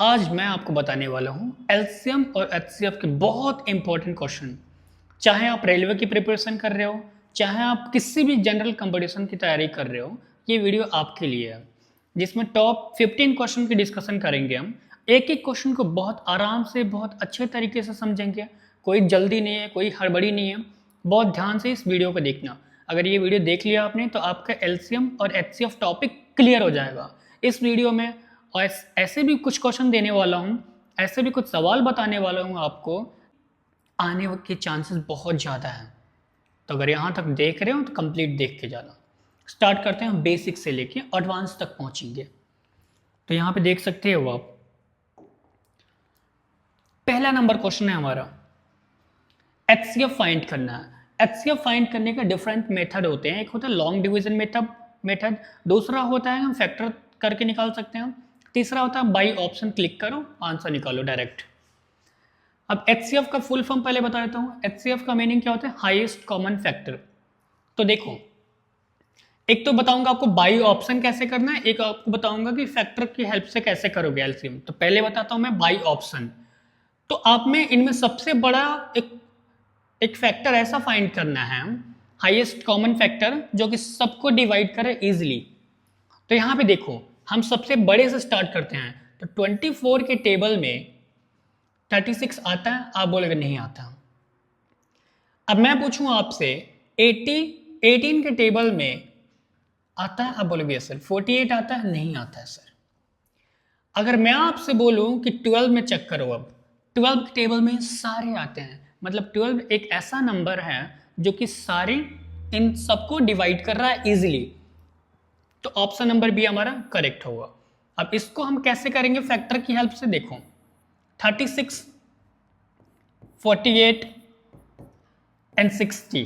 आज मैं आपको बताने वाला हूँ एलसीएम और एचसीएफ के बहुत इंपॉर्टेंट क्वेश्चन। चाहे आप रेलवे की प्रिपरेशन कर रहे हो, चाहे आप किसी भी जनरल कंपटीशन की तैयारी कर रहे हो, ये वीडियो आपके लिए है। जिसमें टॉप 15 क्वेश्चन की डिस्कशन करेंगे हम। एक एक क्वेश्चन को बहुत आराम से, बहुत अच्छे तरीके से समझेंगे। कोई जल्दी नहीं है, कोई हड़बड़ी नहीं है। बहुत ध्यान से इस वीडियो को देखना। अगर ये वीडियो देख लिया आपने तो आपका एलसीएम और एचसीएफ टॉपिक क्लियर हो जाएगा। इस वीडियो में और ऐसे भी कुछ क्वेश्चन देने वाला हूँ, ऐसे भी कुछ सवाल बताने वाला हूँ आपको, आने के चांसेस बहुत ज़्यादा हैं। तो अगर यहाँ तक देख रहे हो तो कंप्लीट देख के जाना। स्टार्ट करते हैं, बेसिक से लेके एडवांस तक पहुँचेंगे। तो यहाँ पे देख सकते हो आप, पहला नंबर क्वेश्चन है हमारा, एचसीएफ फाइंड करना है। एचसीएफ फाइंड करने का डिफरेंट मेथड होते हैं। एक होता है लॉन्ग डिवीजन मेथड, दूसरा होता है हम फैक्टर करके निकाल सकते हैं, तीसरा होता है बाई ऑप्शन क्लिक करो आंसर निकालो डायरेक्ट। अब एचसीएफ का फुल फॉर्म पहले बता देता हूँ। एचसीएफ का मीनिंग क्या होता है? Highest common factor. तो देखो, एक तो बताऊंगा आपको बाई ऑप्शन कैसे करना है, एक आपको बताऊंगा कि फैक्टर की हेल्प से कैसे करोगे एलसीएम। तो पहले बताता हूं मैं बाई ऑप्शन। तो आप में इनमें सबसे बड़ा एक फैक्टर ऐसा फाइंड करना है, हाईएस्ट कॉमन फैक्टर, जो कि सबको डिवाइड करे इजिली। तो यहां पे देखो, हम सबसे बड़े से स्टार्ट करते हैं। तो 24 के टेबल में 36 आता है, आप बोलेंगे नहीं आता। अब मैं पूछूं आपसे 18 के टेबल में आता है, आप बोलोगे सर। 48 आता है, नहीं आता है सर। अगर मैं आपसे बोलूं कि 12 में चेक करो, अब 12 के टेबल में सारे आते हैं। मतलब 12 एक ऐसा नंबर है जो कि सारे इन सबको डिवाइड कर रहा है इजिली। तो ऑप्शन नंबर बी हमारा करेक्ट होगा। अब इसको हम कैसे करेंगे फैक्टर की हेल्प से? देखो, 36, 48 एंड 60।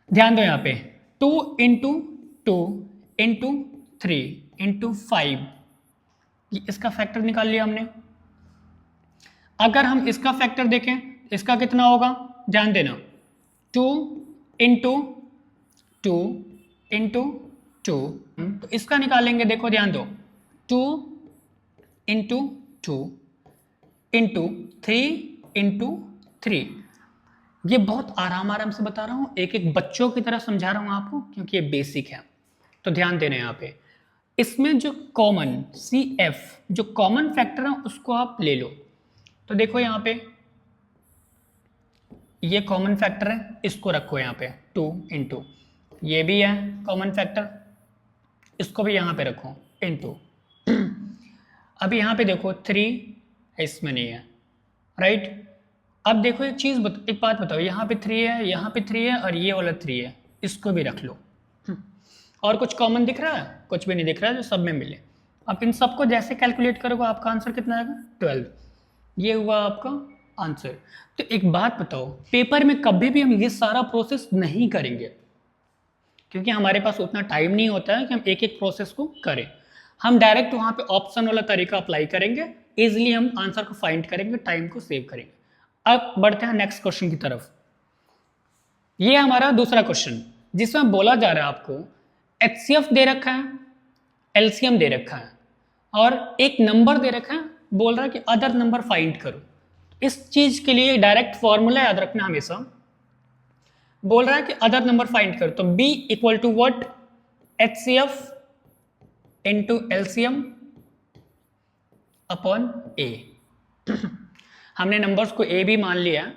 ध्यान दो यहाँ पे, 2 इंटू 2 इंटू 3 इंटू 5, इसका फैक्टर निकाल लिया हमने। अगर हम इसका फैक्टर देखें, इसका कितना होगा? ध्यान देना, 2 इंटू 2 इंटू 2, तो इसका निकालेंगे। देखो ध्यान दो, 2 इंटू 2 इंटू 3 इंटू 3। ये बहुत आराम से बता रहा हूं, एक एक बच्चों की तरह समझा रहा हूं आपको, क्योंकि ये बेसिक है। तो ध्यान देना यहाँ पे, इसमें जो कॉमन CF जो कॉमन फैक्टर है उसको आप ले लो। तो देखो यहाँ पे ये कॉमन फैक्टर है, इसको रखो यहाँ पे 2 इंटू, ये भी है कॉमन फैक्टर, इसको भी यहाँ पे रखो इंटू। अब यहाँ पे देखो 3 इसमें नहीं है, राइट। अब देखो एक चीज एक बात बताओ, यहाँ पे 3 है, यहाँ पे 3 है और ये वाला 3 है, इसको भी रख लो। और कुछ कॉमन दिख रहा है? कुछ भी नहीं दिख रहा है जो सब में मिले। अब इन सबको जैसे कैलकुलेट करोगे आपका आंसर कितना आएगा? 12। ये हुआ आपका आंसर। तो एक बात बताओ, पेपर में कभी भी हम ये सारा प्रोसेस नहीं करेंगे, क्योंकि हमारे पास उतना टाइम नहीं होता है कि हम एक एक प्रोसेस को करें। हम डायरेक्ट वहां पे ऑप्शन वाला तरीका अप्लाई करेंगे, इजिली हम आंसर को फाइंड करेंगे, टाइम को सेव करेंगे। अब बढ़ते हैं नेक्स्ट क्वेश्चन की तरफ। ये हमारा दूसरा क्वेश्चन, जिसमें बोला जा रहा है आपको एचसीएफ दे रखा है, एलसीएम दे रखा है और एक नंबर दे रखा है, बोल रहा है कि अदर नंबर फाइंड करो। इस चीज के लिए डायरेक्ट फॉर्मूला याद रखना हमेशा। बोल रहा है कि अदर नंबर फाइंड करो, तो B equal to what? HCF into LCM upon A। हमने नंबर्स को A भी मान लिया।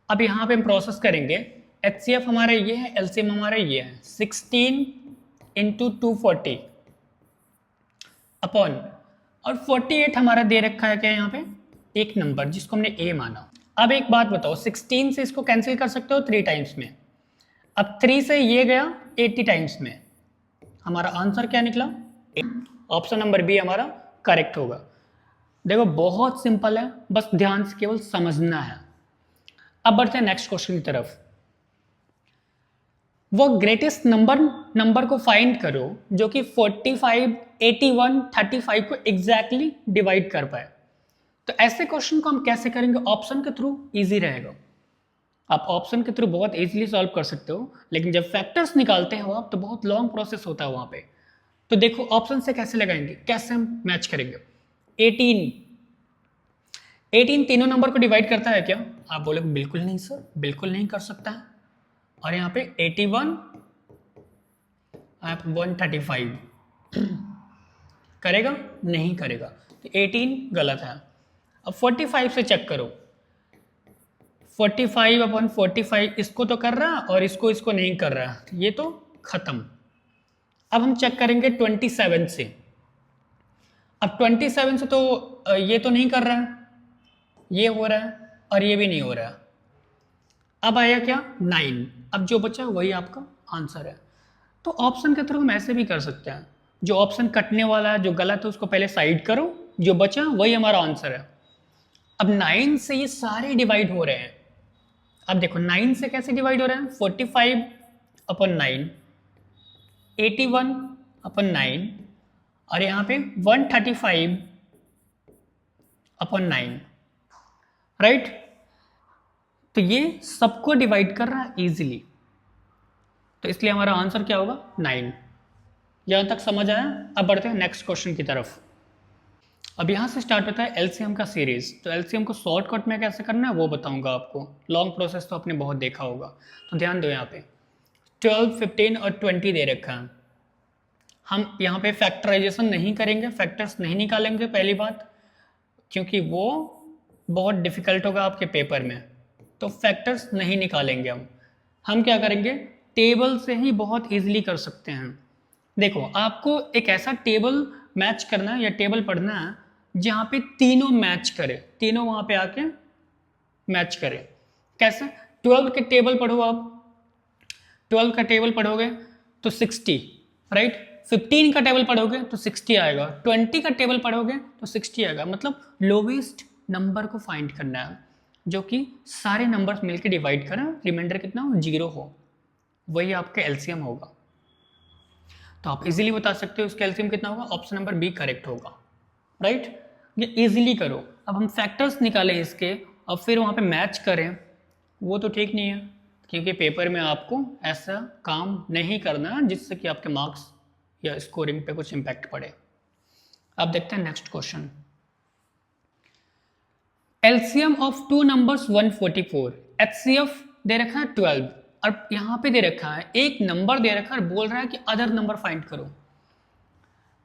अब यहाँ पे हम प्रोसेस करेंगे। HCF हमारा ये है, LCM हमारा ये है, 16 इंटू 240 अपॉन, और 48 हमारा दे रखा है क्या यहाँ पे? एक नंबर जिसको हमने A माना। अब एक बात बताओ, 16 से इसको कैंसिल कर सकते हो 3 टाइम्स में। अब 3 से ये गया 80 टाइम्स में, हमारा आंसर क्या निकला? ऑप्शन नंबर बी हमारा करेक्ट होगा। देखो बहुत सिंपल है, बस ध्यान से केवल समझना है। अब बढ़ते हैं नेक्स्ट क्वेश्चन की तरफ। वो ग्रेटेस्ट नंबर को फाइंड करो जो कि 45, 81, 35 को एग्जैक्टली डिवाइड कर पाए। तो ऐसे क्वेश्चन को हम कैसे करेंगे? ऑप्शन के थ्रू इजी रहेगा। आप ऑप्शन के थ्रू बहुत इजीली सॉल्व कर सकते हो, लेकिन जब फैक्टर्स निकालते हो आप तो बहुत लॉन्ग प्रोसेस होता है वहां पे। तो देखो ऑप्शन से कैसे लगाएंगे, कैसे हम मैच करेंगे। 18 तीनों नंबर को डिवाइड करता है क्या? आप बोले बिल्कुल नहीं सर, बिल्कुल नहीं कर सकता है। और यहाँ पे 81 आप 135 करेगा? नहीं करेगा, तो 18 गलत है। अब 45 से चेक करो, 45/45 इसको तो कर रहा और इसको नहीं कर रहा, ये तो खत्म। अब हम चेक करेंगे 27 से। अब 27 से तो ये तो नहीं कर रहा है, ये हो रहा है और ये भी नहीं हो रहा है। अब आया क्या? 9। अब जो बचा वही आपका आंसर है। तो ऑप्शन के थ्रू हम ऐसे भी कर सकते हैं, जो ऑप्शन कटने वाला है, जो गलत है उसको पहले साइड करो, जो बचा वही हमारा आंसर है। अब 9 से ये सारे डिवाइड हो रहे हैं। अब देखो 9 से कैसे डिवाइड हो रहे हैं? 45/9, 81/9 और यहाँ पे 135/9, राइट। तो ये सबको डिवाइड कर रहा है इजीली, तो इसलिए हमारा आंसर क्या होगा? 9। यहां तक समझ आया? अब बढ़ते हैं नेक्स्ट क्वेश्चन की तरफ। अब यहाँ से स्टार्ट होता है एलसीएम का सीरीज। तो एलसीएम को शॉर्टकट में कैसे करना है वो बताऊंगा आपको। लॉन्ग प्रोसेस तो आपने बहुत देखा होगा, तो ध्यान दो। यहाँ पे 12, 15 और 20 दे रखा है। हम यहाँ पे फैक्टराइजेशन नहीं करेंगे, फैक्टर्स नहीं निकालेंगे पहली बात, क्योंकि वो बहुत डिफिकल्ट होगा आपके पेपर में, तो फैक्टर्स नहीं निकालेंगे हम क्या करेंगे? टेबल से ही बहुत इजीली कर सकते हैं। देखो आपको एक ऐसा टेबल मैच करना है या टेबल पढ़ना है जहाँ पे तीनों मैच करे, तीनों वहाँ पे आके मैच करे। कैसे? 12 के टेबल पढ़ो आप, 12 का टेबल पढ़ोगे तो 60, राइट। 15 का टेबल पढ़ोगे तो 60 आएगा, 20 का टेबल पढ़ोगे तो 60 आएगा। मतलब लोवेस्ट नंबर को फाइंड करना है, जो कि सारे नंबर्स मिलकर डिवाइड करें, रिमाइंडर कितना हो? 0 हो, वही आपका एलसीएम होगा। तो आप इजीली बता सकते हो उसका एलसीएम कितना होगा। ऑप्शन नंबर बी करेक्ट होगा, राइट। ये इजीली करो। अब हम फैक्टर्स निकालें इसके और फिर वहाँ पे मैच करें, वो तो ठीक नहीं है, क्योंकि पेपर में आपको ऐसा काम नहीं करना जिससे कि आपके मार्क्स या स्कोरिंग पे कुछ इम्पैक्ट पड़े। अब देखते हैं next question. LCM of two numbers 144, HCF दे रखा है 12 और यहाँ पे दे रखा है एक नंबर दे रखा है और बोल रहा है कि अदर नंबर फाइंड करो।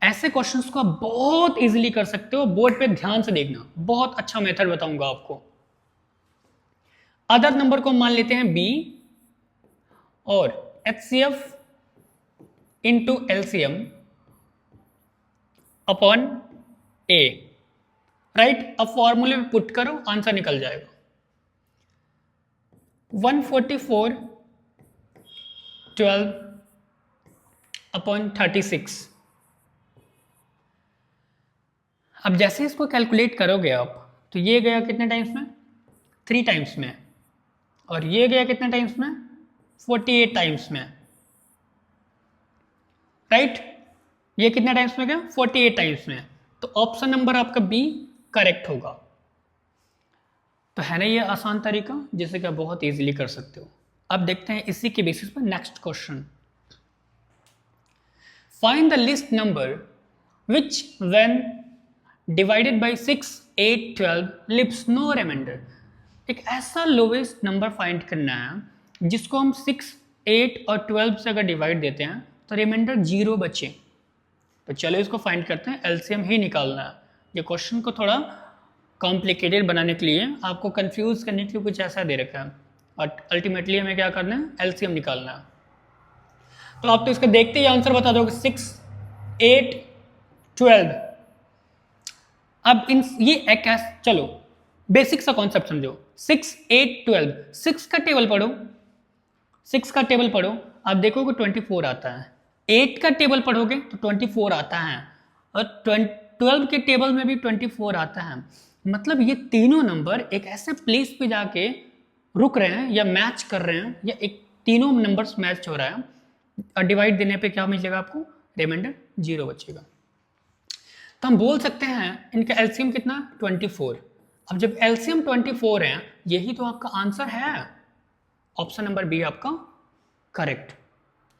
ऐसे क्वेश्चंस को आप बहुत इजीली कर सकते हो, बोर्ड पे ध्यान से देखना, बहुत अच्छा मेथड बताऊंगा आपको। अदर नंबर को मान लेते हैं बी और एचसीएफ इंटू एलसीएम अपॉन ए, राइट। अब फॉर्मूले में पुट करो, आंसर निकल जाएगा। 144 12 अपॉन 36। अब जैसे इसको कैलकुलेट करोगे आप, तो ये गया कितने टाइम्स में? 3 टाइम्स में, और ये गया कितने टाइम्स में? 48 टाइम्स में, राइट। ये कितने टाइम्स में गया? 48 टाइम्स में। तो ऑप्शन नंबर आपका बी करेक्ट होगा। तो है ना ये आसान तरीका जिसे कि आप बहुत इजीली कर सकते हो। अब देखते हैं इसी के बेसिस पर next question. Find the least number which when divided by 6, 8, 12 leaves no remainder. एक ऐसा लोवेस्ट नंबर फाइंड करना है जिसको हम 6, 8 और 12 से अगर डिवाइड देते हैं तो रिमाइंडर 0 बचे। तो चलो इसको फाइंड करते हैं, एलसीएम ही निकालना है। ये क्वेश्चन को थोड़ा कॉम्प्लिकेटेड बनाने के लिए, आपको कंफ्यूज करने के लिए कुछ ऐसा दे रखा है, और अल्टीमेटली हमें क्या करना है? एलसीएम निकालना है। तो आप तो इसका देखते ही आंसर बता दोगे, 6, 8, 12। अब इन ये एक चलो बेसिक सा कॉन्सेप्ट समझो। 6, 8, 12, 6 का टेबल पढ़ो, 6 का टेबल पढ़ो, आप देखोगे 24 आता है। 8 का टेबल पढ़ोगे तो 24 आता है, और 12 के टेबल में भी 24 आता है। मतलब ये तीनों नंबर एक ऐसे प्लेस पे जाके रुक रहे हैं या मैच कर रहे हैं, या एक तीनों नंबर्स मैच हो रहा है, और डिवाइड देने पे क्या मिलेगा आपको? रिमाइंडर 0 बचेगा। तो हम बोल सकते हैं इनका एलसीएम कितना? 24। अब जब एलसीएम 24 है, यही तो आपका आंसर है। ऑप्शन नंबर बी आपका करेक्ट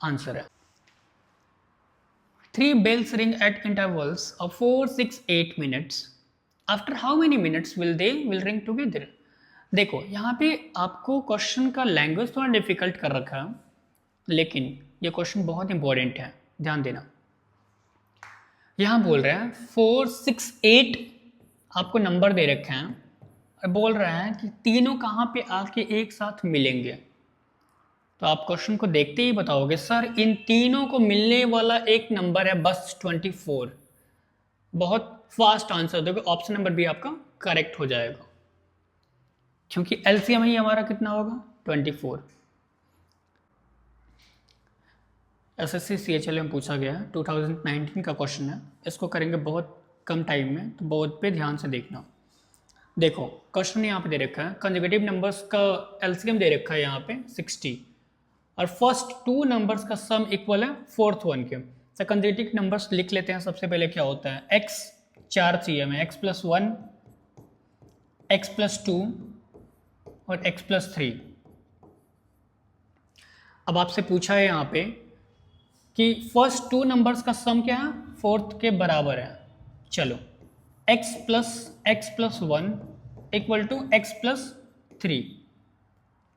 आंसर है। 3 bells ring at intervals of 4, 6, 8 minutes. After how many minutes will they ring together? देखो यहाँ पे आपको क्वेश्चन का लैंग्वेज थोड़ा डिफिकल्ट कर रखा है, लेकिन ये क्वेश्चन बहुत इंपॉर्टेंट है, ध्यान देना। यहाँ बोल रहे हैं 4, 6, 8 आपको नंबर दे रखे हैं और बोल रहा है कि तीनों कहाँ पे आके एक साथ मिलेंगे। तो आप क्वेश्चन को देखते ही बताओगे सर इन तीनों को मिलने वाला एक नंबर है बस 24। बहुत फास्ट आंसर दोगे, ऑप्शन नंबर बी आपका करेक्ट हो जाएगा, क्योंकि एलसीएम ही हमारा कितना होगा 24। एसएससी सीएचएल में पूछा गया है, 2019 का क्वेश्चन है, इसको करेंगे बहुत कम टाइम में, तो बहुत पे ध्यान से देखना। देखो क्वेश्चन यहाँ पे दे रखा है, कंसेक्यूटिव नंबर्स का एलसीएम दे रखा है यहाँ पे 60 और फर्स्ट 2 नंबर्स का सम इक्वल है फोर्थ वन के। तो कंसेक्यूटिव नंबर्स लिख लेते हैं। सबसे पहले क्या होता है, x 4 चाहिए हमें, x+1, x+2 और x+3। अब आपसे पूछा है यहाँ पे कि फर्स्ट 2 नंबर्स का सम क्या है, फोर्थ के बराबर है। चलो x+1 इक्वल टू x+3,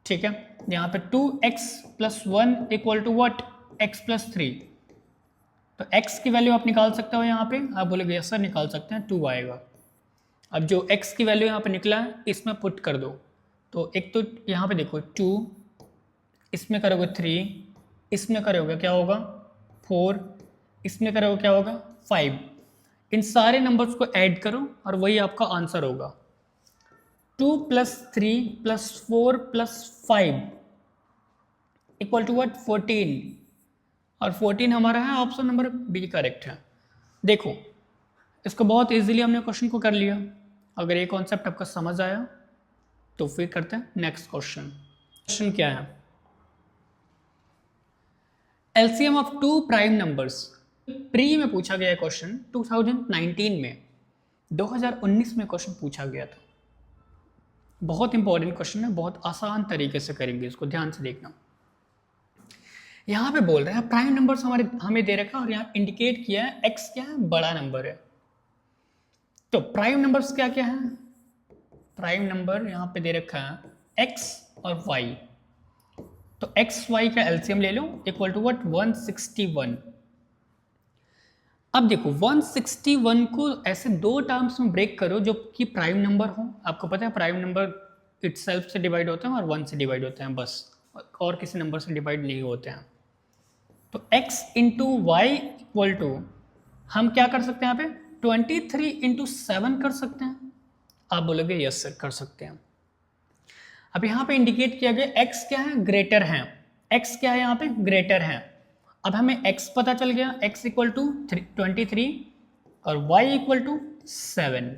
ठीक है। यहाँ पे 2x+1 equal to what, x+3। तो x की वैल्यू आप निकाल सकते हो यहाँ पे, आप बोलोगे यस सर निकाल सकते हैं, 2 आएगा। अब जो x की वैल्यू यहाँ पे निकला है इसमें पुट कर दो। तो एक तो यहाँ पे देखो 2, इसमें करोगे 3, इसमें करोगे क्या होगा 4, इसमें करोगे क्या होगा 5। इन सारे नंबर्स को ऐड करो और वही आपका आंसर होगा। 2 + 3 + 4 + 5 इक्वल टू व्हाट 14, और 14 हमारा है ऑप्शन नंबर बी करेक्ट है। देखो इसको बहुत इजीली हमने क्वेश्चन को कर लिया। अगर ये कॉन्सेप्ट आपका समझ आया तो फिर करते हैं नेक्स्ट क्वेश्चन। क्वेश्चन क्या है, LCM of 2 prime numbers. Pre में पूछा गया क्वेश्चन 2019 में, 2019 में क्वेश्चन पूछा गया था। बहुत इंपॉर्टेंट क्वेश्चन है, बहुत आसान तरीके से करेंगे इसको, ध्यान से देखना। यहाँ पे बोल रहे हैं प्राइम नंबर्स हमें दे रखा है और यहाँ इंडिकेट किया है एक्स क्या है, बड़ा नंबर है। तो प्राइम नंबर्स क्या क्या है, प्राइम नंबर यहाँ पे दे रखा है x और y। तो x y का एलसीएम ले लो इक्वल टू व्हाट 161। अब देखो 161 को ऐसे 2 टर्म्स में ब्रेक करो जो कि प्राइम नंबर हो। आपको पता है प्राइम नंबर इटसेल्फ से डिवाइड होते हैं और 1 से डिवाइड होते हैं बस, और किसी नंबर से डिवाइड नहीं होते हैं। तो x into y equal to हम क्या कर सकते हैं यहाँ पे 23 इंटू 7 कर सकते हैं। आप बोलोगे यस सर कर सकते हैं। अब यहाँ पे इंडिकेट किया गया x क्या है, ग्रेटर है। x क्या है यहाँ पे, ग्रेटर है। अब हमें x पता चल गया, x इक्वल टू 23 और y इक्वल टू 7,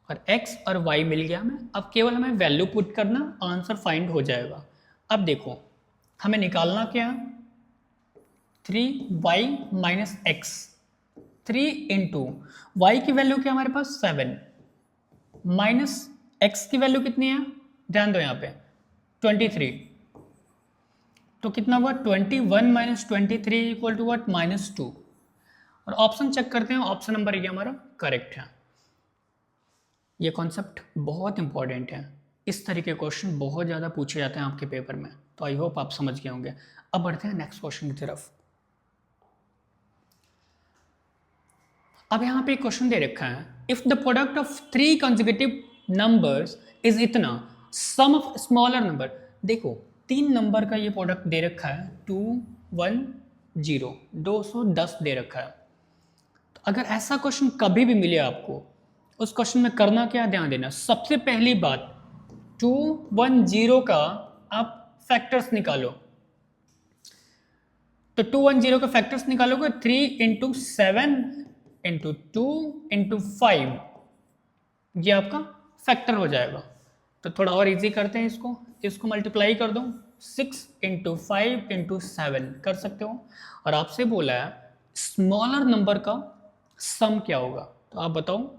और x और y मिल गया हमें। अब केवल हमें वैल्यू पुट करना, आंसर फाइंड हो जाएगा। अब देखो हमें निकालना क्या, 3y minus x, 3 into y की वैल्यू क्या हमारे पास 7 माइनस एक्स की वैल्यू कितनी है, ध्यान दो यहाँ पे 23, तो कितना हुआ 21 माइनस 23 इक्वल टू व्हाट -2। और ऑप्शन चेक करते हैं, ऑप्शन नंबर ये हमारा करेक्ट है। ये कॉन्सेप्ट बहुत इंपॉर्टेंट है, इस तरह के क्वेश्चन बहुत ज़्यादा पूछे जाते हैं आपके पेपर में, तो आई होप आप समझ गए होंगे। अब बढ़ते हैं नेक्स्ट क्वेश्चन की तरफ। अब यहाँ पे एक क्वेश्चन दे रखा है, if the product of 3 consecutive numbers is इतना, सम ऑफ स्मॉलर नंबर। देखो 3 नंबर का ये प्रोडक्ट दे रखा है 210, 210 दे रखा है। तो अगर ऐसा क्वेश्चन कभी भी मिले आपको, उस क्वेश्चन में करना क्या, ध्यान देना। सबसे पहली बात 210 का आप फैक्टर्स निकालो। तो 210 का फैक्टर्स निकालोगे 3 इंटू 7 इंटू 2 इंटू 5, ये आपका फैक्टर हो जाएगा। तो थोड़ा और इजी करते हैं इसको मल्टीप्लाई कर दो, 6 इंटू 5 इंटू 7 कर सकते हो। और आपसे बोला है स्मॉलर नंबर का सम क्या होगा, तो आप बताओ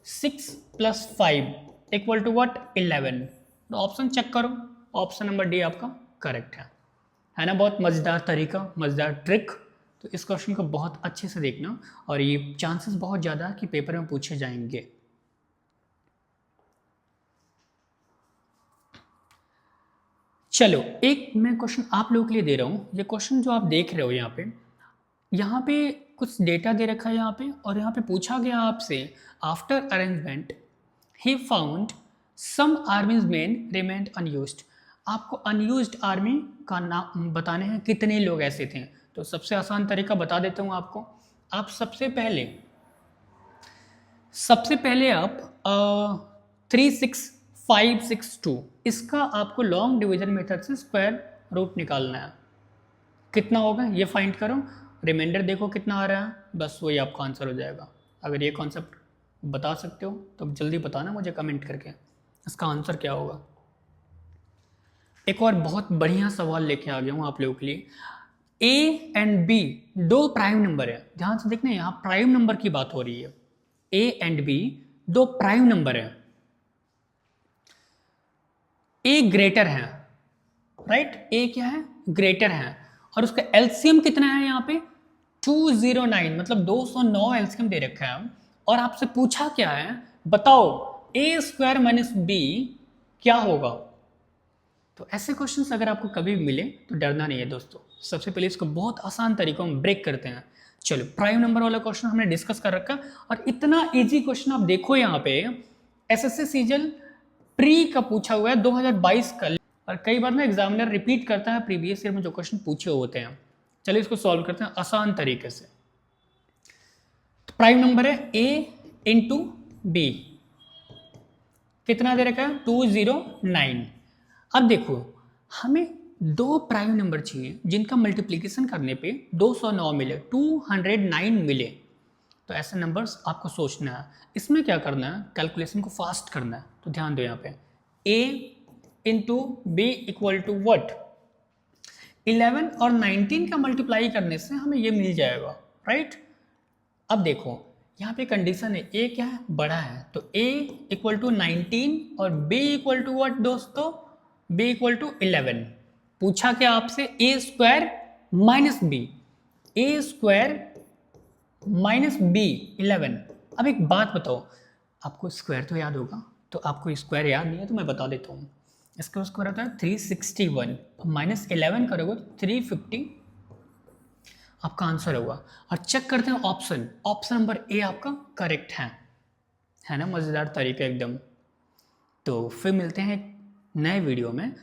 6 + 5 इक्वल टू व्हाट 11। तो ऑप्शन चेक करो, ऑप्शन नंबर डी आपका करेक्ट है ना। बहुत मज़ेदार तरीका, मज़ेदार ट्रिक। तो तो इस क्वेश्चन को बहुत अच्छे से देखना, और ये चांसेस बहुत ज़्यादा कि पेपर में पूछे जाएंगे। चलो एक मैं क्वेश्चन आप लोगों के लिए दे रहा हूँ। ये क्वेश्चन जो आप देख रहे हो यहाँ पे कुछ डेटा दे रखा है यहाँ पे, और यहाँ पे पूछा गया आपसे आफ्टर अरेंजमेंट ही found some armies men remained unused. आपको अनयूज्ड आर्मी का नाम बताने हैं, कितने लोग ऐसे थे। तो सबसे आसान तरीका बता देता हूँ आपको। आप सबसे पहले आप 36562 इसका आपको लॉन्ग डिवीजन मेथड से स्क्वायर रूट निकालना है। कितना होगा ये फाइंड करो, रिमाइंडर देखो कितना आ रहा है, बस वही आपका आंसर हो जाएगा। अगर ये कॉन्सेप्ट बता सकते हो तो दल्दी बताना मुझे कमेंट करके इसका आंसर क्या होगा। एक और बहुत बढ़िया सवाल लेके आ गया हूँ आप लोगों के लिए। ए एंड बी दो प्राइम नंबर है, ध्यान से देखना यहाँ प्राइम नंबर की बात हो रही है। ए एंड बी दो प्राइम नंबर है, ए ग्रेटर है, राइट, ए क्या है, ग्रेटर है, और उसका एलसीएम कितना है यहाँ पे 209, मतलब 209 एलसीएम दे रखा है। और आपसे पूछा क्या है, बताओ ए स्क्वायर माइनस बी क्या होगा। तो ऐसे क्वेश्चंस अगर आपको कभी भी मिले तो डरना नहीं है दोस्तों। सबसे पहले इसको बहुत आसान तरीकों में ब्रेक करते हैं। चलो प्राइम नंबर वाला क्वेश्चन हमने डिस्कस कर रखा, और इतना इजी क्वेश्चन आप देखो यहाँ पे एसएससी सीजन प्री का पूछा हुआ है 2022 का, और कई बार ना एग्जामिनर रिपीट करता है प्रीवियस ईयर में जो क्वेश्चन पूछे होते हैं। चलिए इसको सॉल्व करते हैं आसान तरीके से। तो प्राइम नंबर है a इंटू बी, कितना दे रखा है 209। अब देखो हमें दो प्राइम नंबर चाहिए जिनका मल्टीप्लीकेशन करने पे 209 मिले, 209 मिले। तो ऐसे नंबर्स आपको सोचना है। इसमें क्या करना है, कैलकुलेशन को फास्ट करना है। तो ध्यान दो यहाँ पे a into b equal to what 11 और 19 का मल्टीप्लाई करने से हमें ये मिल जाएगा, राइट। अब देखो यहाँ पे कंडीशन है a क्या है, बड़ा है, तो a इक्वल टू 19 और b इक्वल टू वट दोस्तों, b इक्वल टू 11। पूछा क्या आपसे, a square minus b, a square minus b 11। अब एक बात बताओ, आपको स्क्वायर तो याद होगा, तो आपको स्क्वायर याद नहीं है तो मैं बता देता हूँ। इसका स्क्वायर होता है 361, माइनस 11 करोगे तो 350 आपका आंसर होगा। और चेक करते हैं ऑप्शन, ऑप्शन नंबर ए आपका करेक्ट है ना, मज़ेदार तरीका एकदम। तो फिर मिलते हैं एक नए वीडियो में।